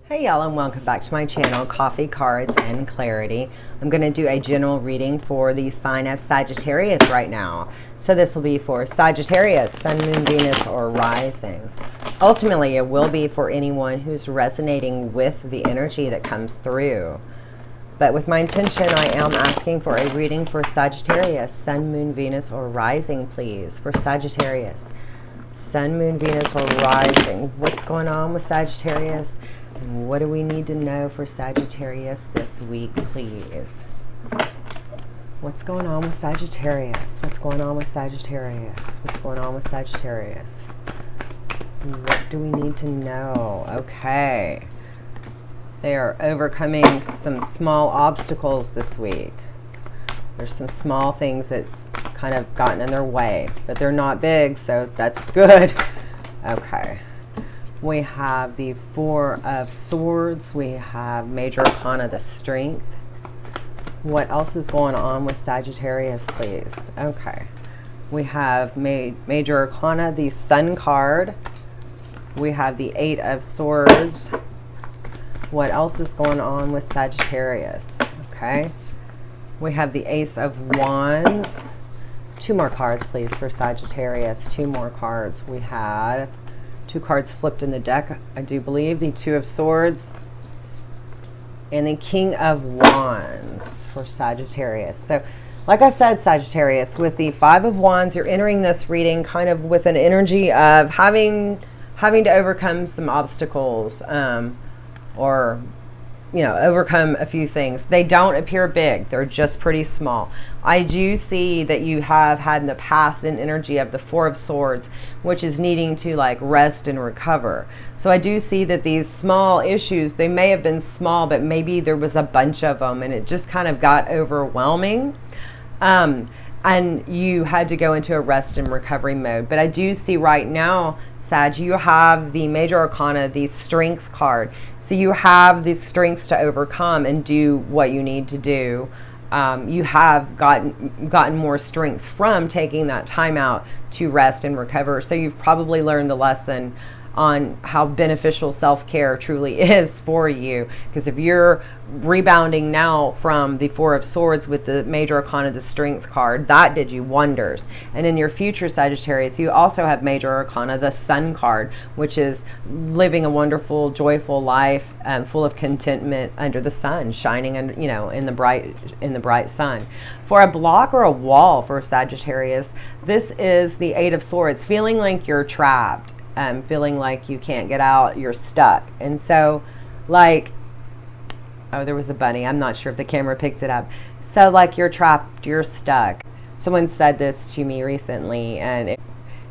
Hey y'all, and welcome back to my channel, Coffee, Cards, and Clarity. I'm going to do a general reading for the sign of Sagittarius right now. So this will be for Sagittarius, Sun, Moon, Venus, or Rising. Ultimately, it will be for anyone who's resonating with the energy that comes through. But with my intention, I am asking for a reading for Sagittarius, Sun, Moon, Venus, or Rising, please, for Sagittarius. Sun, Moon, Venus, or Rising. What's going on with Sagittarius? And what do we need to know for Sagittarius this week, please? What's going on with Sagittarius? What's going on with Sagittarius? What's going on with Sagittarius? What do we need to know? Okay. They are overcoming some small obstacles this week. There's some small things that's kind of gotten in their way, but they're not big, so that's good. Okay. We have the Four of Swords. We have Major Arcana, the Strength. What else is going on with Sagittarius, please? Okay. We have Major Arcana, the Sun card. We have the Eight of Swords. What else is going on with Sagittarius? Okay. We have the Ace of Wands. Two more cards, please, for Sagittarius. Two more cards. We have two cards flipped in the deck, I do believe. The Two of Swords and the King of Wands for Sagittarius. So, like I said, Sagittarius, with the Five of Wands, you're entering this reading kind of with an energy of having to overcome some obstacles, or overcome a few things. They don't appear big. They're just pretty small. I do see that you have had in the past an energy of the Four of Swords, which is needing to like rest and recover. So I do see that these small issues, they may have been small, but maybe there was a bunch of them and it just kind of got overwhelming. And you had to go into a rest and recovery mode. But I do see right now, Sag, you have the Major Arcana, the Strength card. So you have the strength to overcome and do what you need to do. You have gotten more strength from taking that time out to rest and recover. So you've probably learned the lesson on how beneficial self-care truly is for you. Because if you're rebounding now from the Four of Swords with the Major Arcana, the Strength card, that did you wonders. And in your future, Sagittarius, you also have Major Arcana, the Sun card, which is living a wonderful, joyful life, full of contentment under the sun, shining in the bright sun. For a block or a wall for Sagittarius, this is the Eight of Swords, feeling like you're trapped. Feeling like you can't get out, you're stuck. And so, like, oh, there was a bunny. I'm not sure if the camera picked it up. So, like, you're trapped, you're stuck. Someone said this to me recently, and it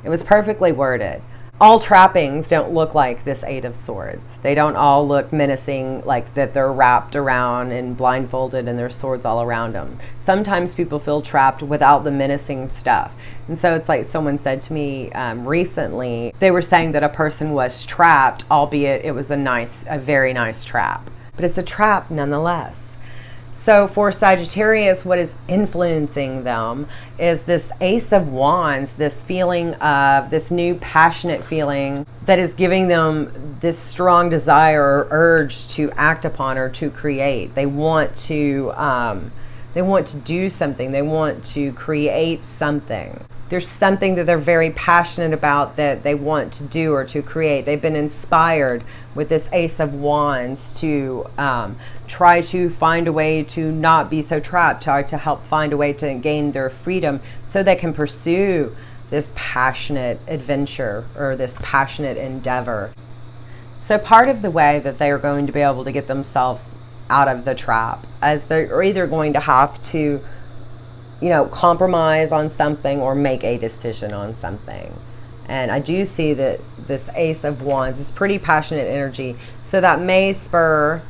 was perfectly worded. All trappings don't look like this Eight of Swords. They don't all look menacing, like that they're wrapped around and blindfolded and there's swords all around them. Sometimes people feel trapped without the menacing stuff. And so it's like someone said to me recently, they were saying that a person was trapped, albeit it was a very nice trap. But it's a trap nonetheless. So for Sagittarius, what is influencing them is this Ace of Wands, this feeling of this new passionate feeling that is giving them this strong desire or urge to act upon or to create. They want to do something. They want to create something. There's something that they're very passionate about that they want to do or to create. They've been inspired with this Ace of Wands to try to find a way to not be so trapped, try to help find a way to gain their freedom so they can pursue this passionate adventure or this passionate endeavor. So part of the way that they are going to be able to get themselves out of the trap, as they're either going to have to compromise on something or make a decision on something. And I do see that this Ace of Wands is pretty passionate energy, so that may spur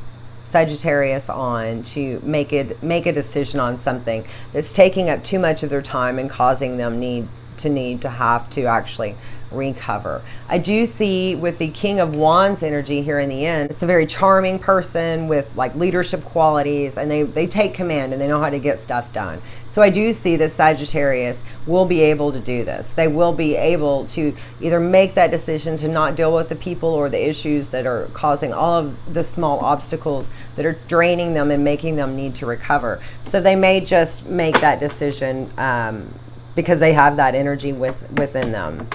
Sagittarius on to make a decision on something that's taking up too much of their time and causing them need to have to actually recover. I do see with the King of Wands energy here in the end, it's a very charming person with like leadership qualities, and they take command and they know how to get stuff done. So I do see that Sagittarius will be able to do this. They will be able to either make that decision to not deal with the people or the issues that are causing all of the small obstacles that are draining them and making them need to recover. So they may just make that decision because they have that energy within them.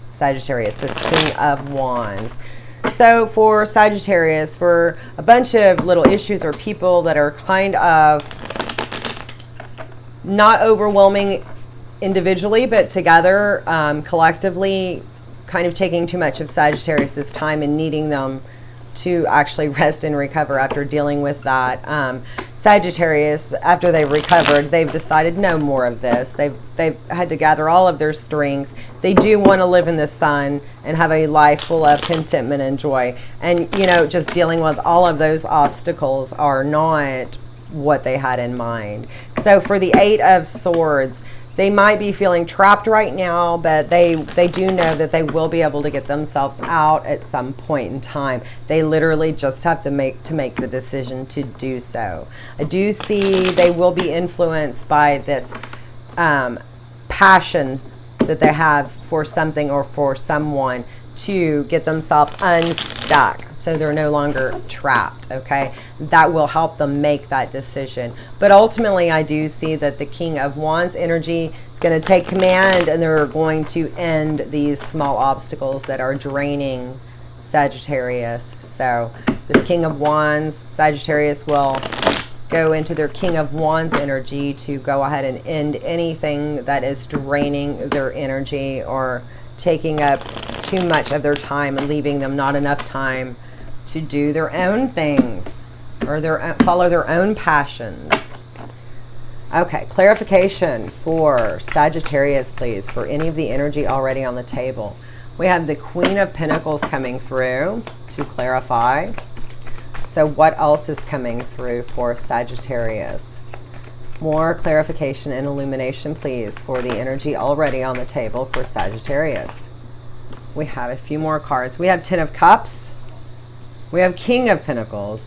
Sagittarius, this King of Wands. So for Sagittarius, for a bunch of little issues or people that are kind of not overwhelming individually, but together, collectively, kind of taking too much of Sagittarius's time and needing them to actually rest and recover after dealing with that. Sagittarius, after they've recovered, they've decided no more of this. They've had to gather all of their strength. They do want to live in the sun and have a life full of contentment and joy. And, you know, just dealing with all of those obstacles are not what they had in mind. So for the Eight of Swords, they might be feeling trapped right now, but they do know that they will be able to get themselves out at some point in time. They literally just have to make the decision to do so. I do see they will be influenced by this passion that they have for something or for someone to get themselves unstuck. So they're no longer trapped, okay? That will help them make that decision. But ultimately, I do see that the King of Wands energy is going to take command, and they're going to end these small obstacles that are draining Sagittarius. So this King of Wands, Sagittarius will go into their King of Wands energy to go ahead and end anything that is draining their energy or taking up too much of their time and leaving them not enough time to do their own things or follow their own passions. Okay, clarification for Sagittarius, please, for any of the energy already on the table. We have the Queen of Pentacles coming through to clarify. So what else is coming through for Sagittarius? More clarification and illumination, please, for the energy already on the table for Sagittarius. We have a few more cards. We have Ten of Cups. We have King of Pentacles.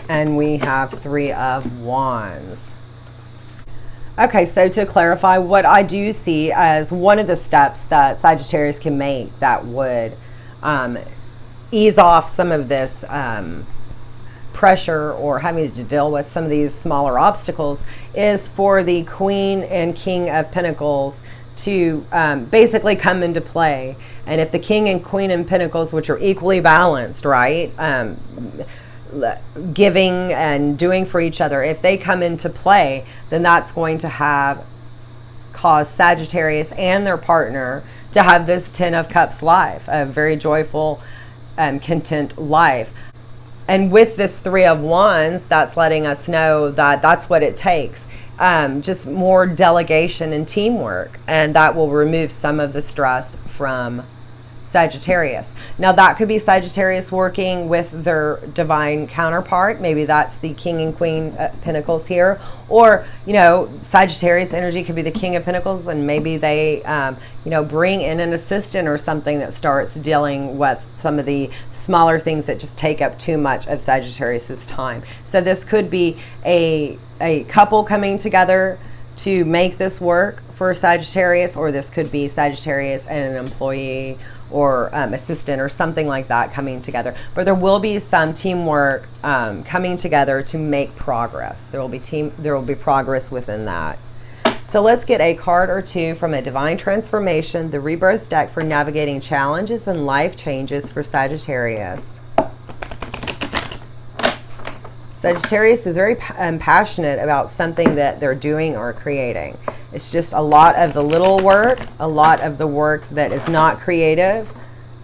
And we have Three of Wands. Okay, so to clarify, what I do see as one of the steps that Sagittarius can make that would ease off some of this pressure or having to deal with some of these smaller obstacles is for the Queen and King of Pentacles to basically come into play. And if the King and Queen in Pentacles, which are equally balanced, right, giving and doing for each other, if they come into play, then that's going to cause Sagittarius and their partner to have this Ten of Cups life, a very joyful content life. And with this Three of Wands, that's letting us know that that's what it takes. Just more delegation and teamwork, and that will remove some of the stress from Sagittarius. Now that could be Sagittarius working with their divine counterpart. Maybe that's the King and Queen Pentacles here. Or, you know, Sagittarius energy could be the King of Pentacles, and maybe they, you know, bring in an assistant or something that starts dealing with some of the smaller things that just take up too much of Sagittarius's time. So this could be a couple coming together to make this work for Sagittarius, or this could be Sagittarius and an employee or assistant or something like that coming together. But there will be some teamwork coming together to make progress. There will be progress within that. So let's get a card or two from a Divine Transformation, the Rebirth deck, for navigating challenges and life changes for Sagittarius. Sagittarius is very passionate about something that they're doing or creating. It's just a lot of the little work, a lot of the work that is not creative,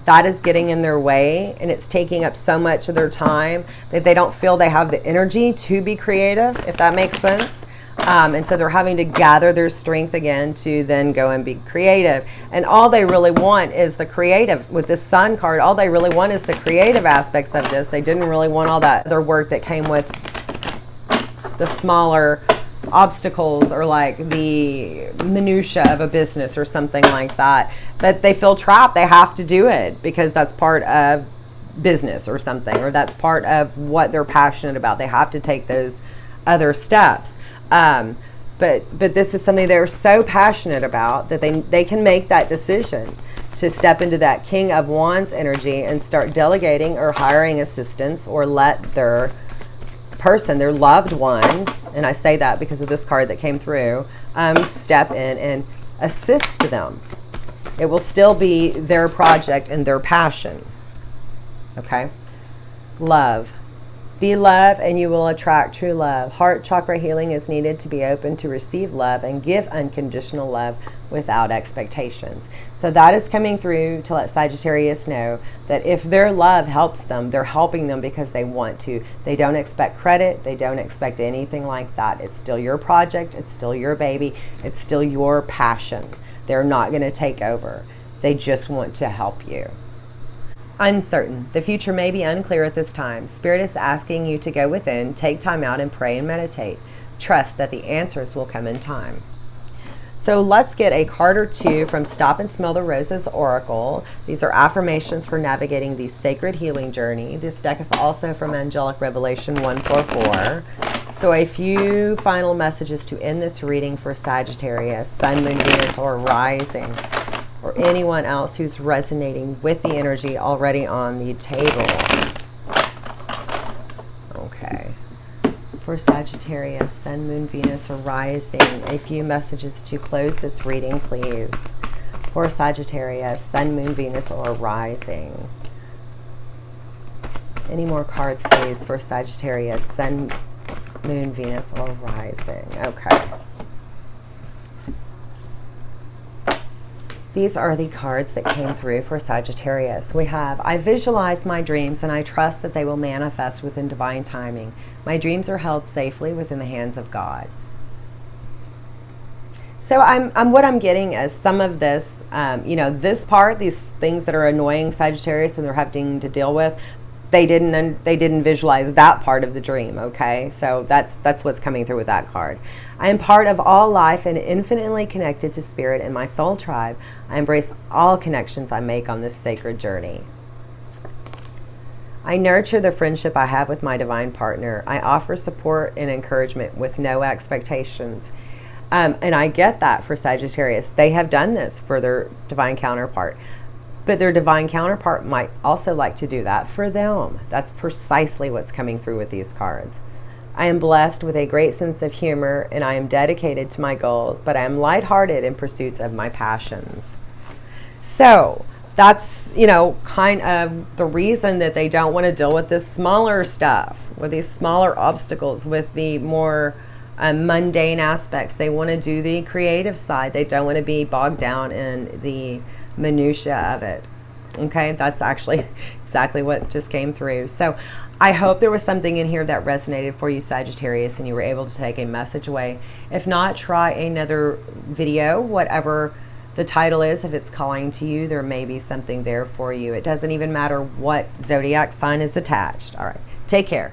that is getting in their way, and it's taking up so much of their time that they don't feel they have the energy to be creative, if that makes sense. And so they're having to gather their strength again to then go and be creative. And all they really want is the creative. With this Sun card, all they really want is the creative aspects of this. They didn't really want all that other work that came with the smaller obstacles or like the minutia of a business or something like that. But they feel trapped. They have to do it because that's part of business or something, or that's part of what they're passionate about. They have to take those other steps. But this is something they're so passionate about that they can make that decision to step into that King of Wands energy and start delegating or hiring assistants, or let their person, their loved one, and I say that because of this card that came through, step in and assist them. It will still be their project and their passion. Okay? Love. Be love and you will attract true love. Heart chakra healing is needed to be open to receive love and give unconditional love without expectations. So that is coming through to let Sagittarius know that if their love helps them, they're helping them because they want to. They don't expect credit. They don't expect anything like that. It's still your project. It's still your baby. It's still your passion. They're not going to take over. They just want to help you. Uncertain. The future may be unclear at this time. Spirit is asking you to go within, take time out and pray and meditate. Trust that the answers will come in time. So let's get a card or two from Stop and Smell the Roses Oracle. These are affirmations for navigating the sacred healing journey. This deck is also from Angelic Revelation 144. So a few final messages to end this reading for Sagittarius, Sun, Moon, Venus, or Rising, or anyone else who's resonating with the energy already on the table. Okay. For Sagittarius, Sun, Moon, Venus, or Rising, a few messages to close this reading, please. For Sagittarius, Sun, Moon, Venus, or Rising. Any more cards, please, for Sagittarius, Sun, Moon, Venus, or Rising. Okay. These are the cards that came through for Sagittarius. We have, I visualize my dreams and I trust that they will manifest within divine timing. My dreams are held safely within the hands of God. So what I'm getting is some of this, this part, these things that are annoying Sagittarius and they're having to deal with, they didn't visualize that part of the dream, okay? So that's what's coming through with that card. I am part of all life and infinitely connected to spirit and my soul tribe. I embrace all connections I make on this sacred journey. I nurture the friendship I have with my divine partner. I offer support and encouragement with no expectations. And I get that for Sagittarius. They have done this for their divine counterpart. But their divine counterpart might also like to do that for them. That's precisely what's coming through with these cards. I am blessed with a great sense of humor and I am dedicated to my goals, but I am lighthearted in pursuits of my passions. So that's, kind of the reason that they don't want to deal with this smaller stuff, with these smaller obstacles, with the more mundane aspects. They want to do the creative side. They don't want to be bogged down in the minutia of it. Okay, that's actually exactly what just came through. So I hope there was something in here that resonated for you, Sagittarius, and you were able to take a message away. If not, try another video, whatever the title is. If it's calling to you, there may be something there for you. It doesn't even matter what zodiac sign is attached. All right, take care.